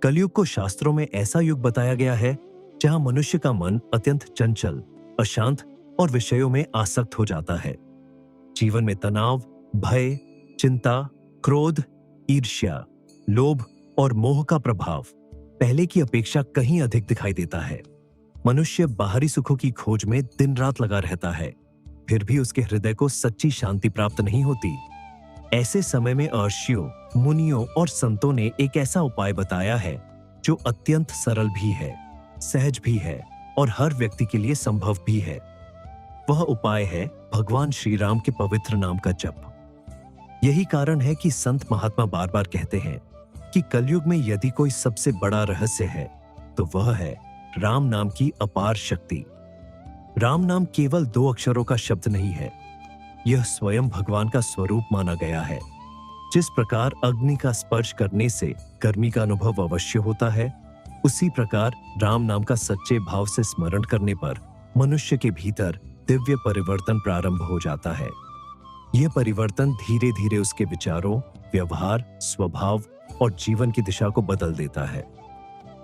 कलयुग को शास्त्रों में ऐसा युग बताया गया है जहां मनुष्य का मन अत्यंत चंचल, अशांत और विषयों में आसक्त हो जाता है। जीवन में तनाव, भय, चिंता, क्रोध, ईर्ष्या, लोभ और मोह का प्रभाव पहले की अपेक्षा कहीं अधिक दिखाई देता है। मनुष्य बाहरी सुखों की खोज में दिन रात लगा रहता है, फिर भी उसके हृदय को सच्ची शांति प्राप्त नहीं होती। ऐसे समय में अर्षियों, मुनियों और संतों ने एक ऐसा उपाय बताया है जो अत्यंत सरल भी है, सहज भी है और हर व्यक्ति के लिए संभव भी है। वह उपाय है भगवान श्री राम के पवित्र नाम का जप। यही कारण है कि संत महात्मा बार बार कहते हैं कि कलयुग में यदि कोई सबसे बड़ा रहस्य है तो वह है राम नाम की अपार शक्ति। राम नाम केवल 2 अक्षरों का शब्द नहीं है, यह स्वयं भगवान का स्वरूप माना गया है। जिस प्रकार अग्नि का स्पर्श करने से गर्मी का अनुभव अवश्य होता है, उसी प्रकार राम नाम का सच्चे भाव से स्मरण करने पर मनुष्य के भीतर दिव्य परिवर्तन प्रारंभ हो जाता है। यह परिवर्तन धीरे धीरे उसके विचारों, व्यवहार, स्वभाव और जीवन की दिशा को बदल देता है।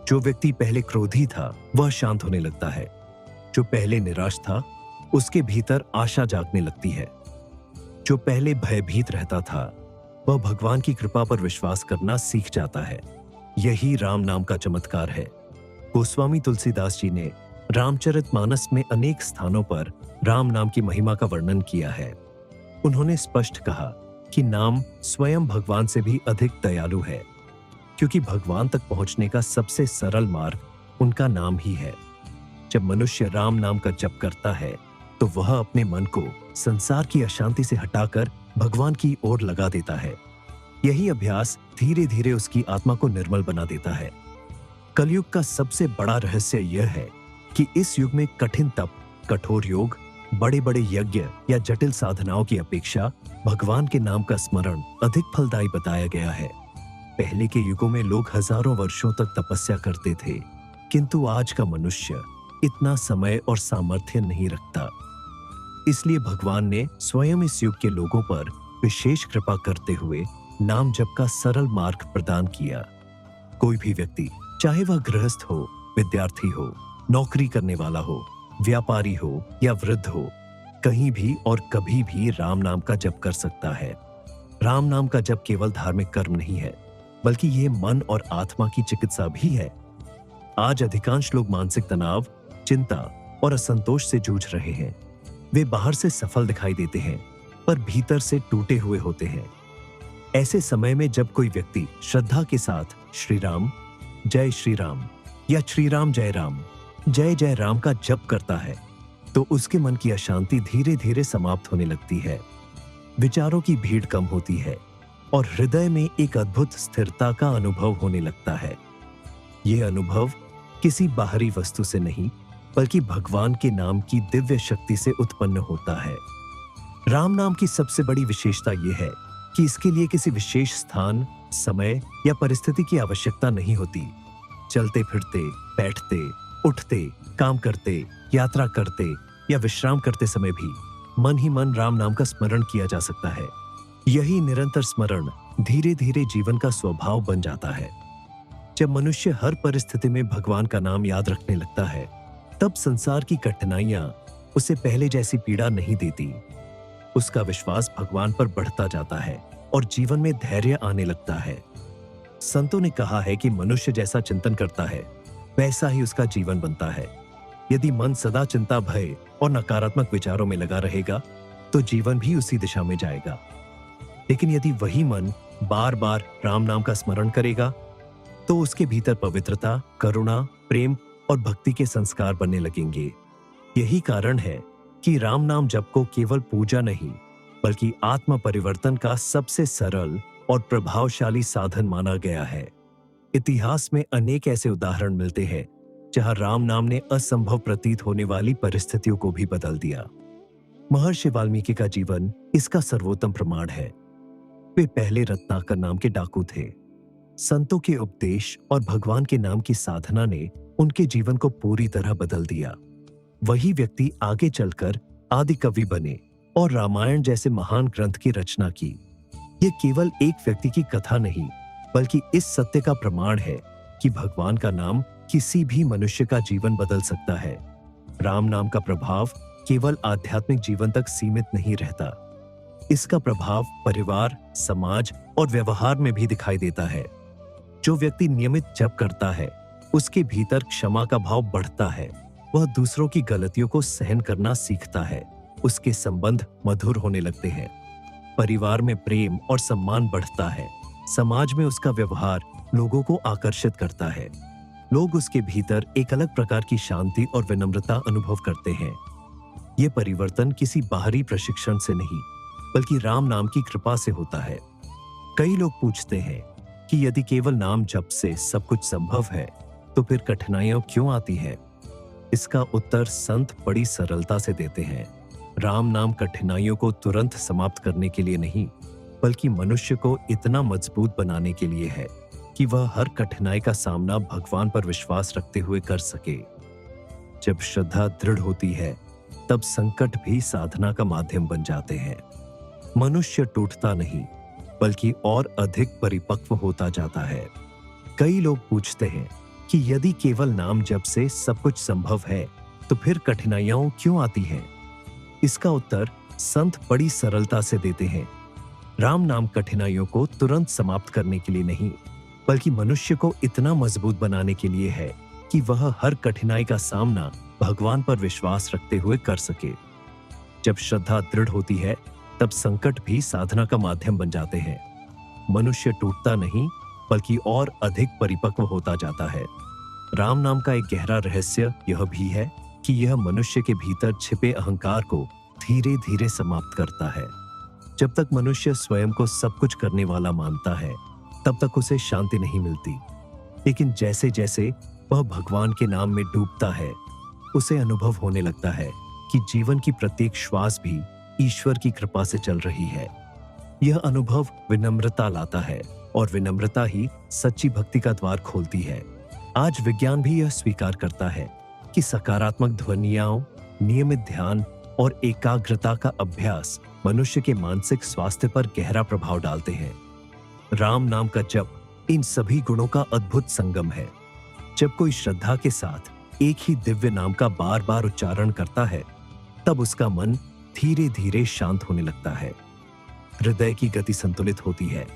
जो व्यक्ति पहले क्रोधी था वह शांत होने लगता है। जो पहले निराश था उसके भीतर आशा जागने लगती है। जो पहले भयभीत रहता था वह भगवान की कृपा पर विश्वास करना सीख जाता है। यही राम नाम का चमत्कार है। गोस्वामी तुलसीदास जी ने रामचरितमानस में अनेक स्थानों पर राम नाम की महिमा का वर्णन किया है। उन्होंने स्पष्ट कहा कि नाम स्वयं भगवान से भी अधिक दयालु है, क्योंकि भगवान तक पहुंचने का सबसे सरल मार्ग उनका नाम ही है। जब मनुष्य राम नाम का जप करता है तो वह अपने मन को संसार की अशांति से हटाकर भगवान की ओर लगा देता है। यही अभ्यास धीरे धीरे उसकी आत्मा को निर्मल बना देता है। कलयुग का सबसे बड़ा रहस्य यह है कि इस युग में कठिन तप, कठोर योग, बड़े बड़े यज्ञ या जटिल साधनाओं की अपेक्षा भगवान के नाम का स्मरण अधिक फलदायी बताया गया है। पहले के युगों में लोग हजारों वर्षों तक तपस्या करते थे, किंतु आज का मनुष्य इतना समय और सामर्थ्य नहीं रखता। इसलिए भगवान ने स्वयं इस युग के लोगों पर विशेष कृपा करते हुए नाम जप का सरल मार्ग प्रदान किया। कोई भी व्यक्ति, चाहे वह गृहस्थ हो, विद्यार्थी हो, नौकरी करने वाला हो, व्यापारी हो या वृद्ध हो, कहीं भी और कभी भी राम नाम का जप कर सकता है। राम नाम का जप केवल धार्मिक कर्म नहीं है, बल्कि यह मन और आत्मा की चिकित्सा भी है। आज अधिकांश लोग मानसिक तनाव, चिंता और असंतोष से जूझ रहे हैं। वे बाहर से सफल दिखाई देते हैं, पर भीतर से टूटे हुए होते हैं। ऐसे समय में जब कोई व्यक्ति श्रद्धा के साथ श्री राम, जय श्री राम या श्री राम जय राम, जय जय राम का जप करता है तो उसके मन की अशांति धीरे धीरे समाप्त होने लगती है। विचारों की भीड़ कम होती है और हृदय में एक अद्भुत स्थिरता का अनुभव होने लगता है। यह अनुभव किसी बाहरी वस्तु से नहीं, बल्कि भगवान के नाम की दिव्य शक्ति से उत्पन्न होता है। राम नाम की सबसे बड़ी विशेषता यह है कि इसके लिए किसी विशेष स्थान, समय या परिस्थिति की आवश्यकता नहीं होती। चलते फिरते, बैठते, उठते, काम करते, यात्रा करते या विश्राम करते समय भी मन ही मन राम नाम का स्मरण किया जा सकता है। यही निरंतर स्मरण धीरे धीरे जीवन का स्वभाव बन जाता है। जब मनुष्य हर परिस्थिति में भगवान का नाम याद रखने लगता है, तब संसार की कठिनाइयां उसे पहले जैसी पीड़ा नहीं देती। उसका विश्वास भगवान पर बढ़ता जाता है और जीवन में धैर्य आने लगता है। संतों ने कहा है कि मनुष्य जैसा चिंतन करता है वैसा ही उसका जीवन बनता है। यदि मन सदा चिंता, भय और नकारात्मक विचारों में लगा रहेगा तो जीवन भी उसी दिशा में जाएगा। लेकिन यदि वही मन बार बार राम नाम का स्मरण करेगा तो उसके भीतर पवित्रता, करुणा, प्रेम और भक्ति के संस्कार बनने लगेंगे। यही कारण है कि राम नाम जप को केवल पूजा नहीं, बल्कि आत्म परिवर्तन का सबसे सरल और प्रभावशाली साधन माना गया है। इतिहास में अनेक ऐसे उदाहरण मिलते हैं जहां राम नाम ने असंभव प्रतीत होने वाली परिस्थितियों को भी बदल दिया। महर्षि वाल्मीकि का जीवन इसका सर्वोत्तम प्रमाण है। वे पहले रत्नाकर नाम के डाकू थे। संतों के उपदेश और भगवान के नाम की साधना ने उनके जीवन को पूरी तरह बदल दिया। वही व्यक्ति आगे चलकर आदि कवि बने और रामायण जैसे महान ग्रंथ की रचना की। यह केवल एक व्यक्ति की कथा नहीं, बल्कि इस सत्य का प्रमाण है कि भगवान का नाम किसी भी मनुष्य का जीवन बदल सकता है। राम नाम का प्रभाव केवल आध्यात्मिक जीवन तक सीमित नहीं रहता। इसका प्रभाव परिवार, समाज और व्यवहार में भी दिखाई देता है। जो व्यक्ति नियमित जप करता है, उसके भीतर क्षमा का भाव बढ़ता है। वह दूसरों की गलतियों को सहन करना सीखता है। उसके संबंध मधुर होने लगते हैं। परिवार में प्रेम और सम्मान बढ़ता है। समाज में उसका व्यवहार लोगों को आकर्षित करता है। लोग उसके भीतर एक अलग प्रकार की शांति और विनम्रता अनुभव करते हैं। ये परिवर्तन किसी बाहरी प्रशिक्षण से नहीं, बल्कि राम नाम की कृपा से होता है। कई लोग पूछते हैं कि यदि केवल नाम जप से सब कुछ संभव है, तो फिर कठिनाइयां क्यों आती हैं? इसका उत्तर संत बड़ी सरलता से देते हैं। राम नाम कठिनाइयों को तुरंत समाप्त करने के लिए नहीं, बल्कि मनुष्य को इतना मजबूत बनाने के लिए है कि वह हर कठिनाई का सामना भगवान पर विश्वास रखते हुए कर सके। जब श्रद्धा दृढ़ होती है, तब संकट भी साधना का माध्यम बन जाते हैं। मनुष्य टूटता नहीं, बल्कि और अधिक परिपक्व होता जाता है। कई लोग पूछते हैं कि यदि केवल नाम जप से सब कुछ संभव है, तो फिर कठिनाइयां क्यों आती हैं? इसका उत्तर संत बड़ी सरलता से देते हैं। राम नाम कठिनाइयों को तुरंत समाप्त करने के लिए नहीं, बल्कि मनुष्य को इतना मजबूत बनाने के लिए है कि वह हर कठिनाई का सामना भगवान पर विश्वास रखते हुए कर सके। जब श्रद्धा दृढ़ होती है, तब संकट भी साधना का माध्यम बन जाते हैं। मनुष्य टूटता नहीं, बल्कि और अधिक परिपक्व होता जाता है। राम नाम का एक गहरा रहस्य यह भी है कि यह मनुष्य के भीतर छिपे अहंकार को धीरे धीरे समाप्त करता है। जब तक मनुष्य स्वयं को सब कुछ करने वाला मानता है, तब तक उसे शांति नहीं मिलती। लेकिन जैसे जैसे वह भगवान के नाम में डूबता है, उसे अनुभव होने लगता है कि जीवन की प्रत्येक श्वास भी ईश्वर की कृपा से चल रही है। यह अनुभव विनम्रता लाता है, और विनम्रता ही सच्ची भक्ति का द्वार खोलती है। आज विज्ञान भी यह स्वीकार करता है कि सकारात्मक ध्वनियाओं, नियमित ध्यान और एकाग्रता का अभ्यास मनुष्य के मानसिक स्वास्थ्य पर गहरा प्रभाव डालते हैं। राम नाम का जप इन सभी गुणों का अद्भुत संगम है। जब कोई श्रद्धा के साथ एक ही दिव्य नाम का बार बार उच्चारण करता है, तब उसका मन धीरे धीरे शांत होने लगता है। हृदय की गति संतुलित होती है,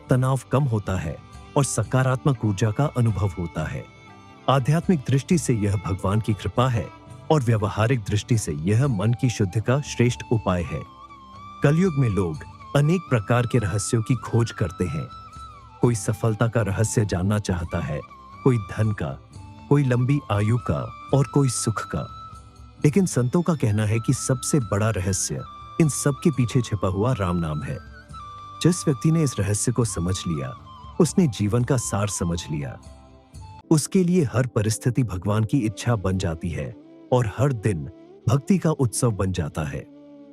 तनाव कम होता है और सकारात्मक ऊर्जा का अनुभव होता है। आध्यात्मिक दृष्टि से यह भगवान की कृपा है, और व्यवहारिक दृष्टि से यह मन की शुद्धि का श्रेष्ठ उपाय है। कलयुग में लोग अनेक प्रकार के रहस्यों की खोज करते हैं। कोई सफलता का रहस्य जानना चाहता है, कोई धन का, कोई लंबी आयु का और कोई सुख का। लेकिन संतों का कहना है कि सबसे बड़ा रहस्य इन सब के पीछे छिपा हुआ राम नाम है। जिस व्यक्ति ने इस रहस्य को समझ लिया, उसने जीवन का सार समझ लिया। उसके लिए हर परिस्थिति भगवान की इच्छा बन जाती है, और हर दिन भक्ति का उत्सव बन जाता है।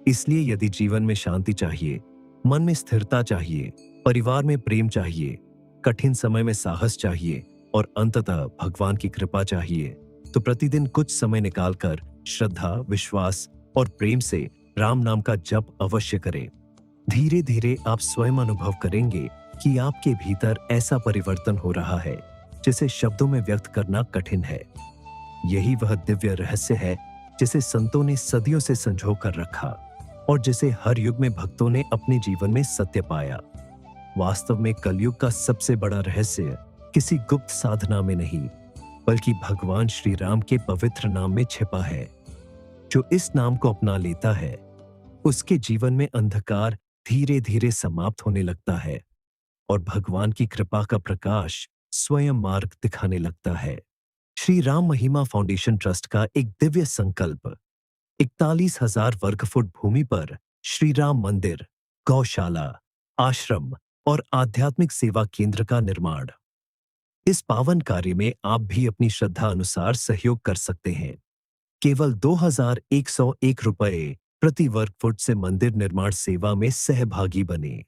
इसलिए यदि जीवन में शांति चाहिए, मन में स्थिरता चाहिए, परिवार में प्रेम चाहिए, कठिन समय में साहस चाहिए और अंततः भगवान की कृपा चाहिए, तो प्रतिदिन कुछ समय निकालकर श्रद्धा, विश्वास और प्रेम से राम नाम का जप अवश्य करें। धीरे धीरे आप स्वयं अनुभव करेंगे कि आपके भीतर ऐसा परिवर्तन हो रहा है जिसे शब्दों में व्यक्त करना कठिन है। यही वह दिव्य रहस्य है जिसे संतों ने सदियों से संजो कर रखा, और जिसे हर युग में भक्तों ने अपने जीवन में सत्य पाया। वास्तव में कलयुग का सबसे बड़ा रहस्य किसी गुप्त साधना में नहीं, बल्कि भगवान श्री राम के पवित्र नाम में छिपा है। जो इस नाम को अपना लेता है, उसके जीवन में अंधकार धीरे धीरे समाप्त होने लगता है, और भगवान की कृपा का प्रकाश स्वयं मार्ग दिखाने लगता है। श्री राम महिमा फाउंडेशन ट्रस्ट का एक दिव्य संकल्प 41,000 वर्ग फुट भूमि पर श्री राम मंदिर, गौशाला, आश्रम और आध्यात्मिक सेवा केंद्र का निर्माण। इस पावन कार्य में आप भी अपनी श्रद्धा अनुसार सहयोग कर सकते हैं। केवल 2,101 रुपए प्रति वर्ग फुट से मंदिर निर्माण सेवा में सहभागी बने।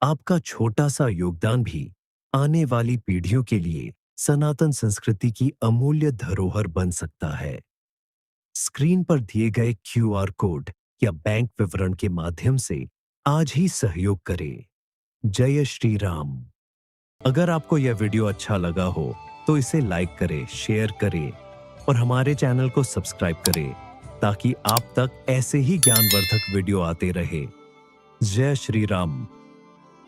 आपका छोटा सा योगदान भी आने वाली पीढ़ियों के लिए सनातन संस्कृति की अमूल्य धरोहर बन सकता है। स्क्रीन पर दिए गए क्यूआर कोड या बैंक विवरण के माध्यम से आज ही सहयोग करें। जय श्री राम। अगर आपको यह वीडियो अच्छा लगा हो तो इसे लाइक करें, शेयर करें और हमारे चैनल को सब्सक्राइब करें ताकि आप तक ऐसे ही ज्ञानवर्धक वीडियो आते रहे। जय श्री राम।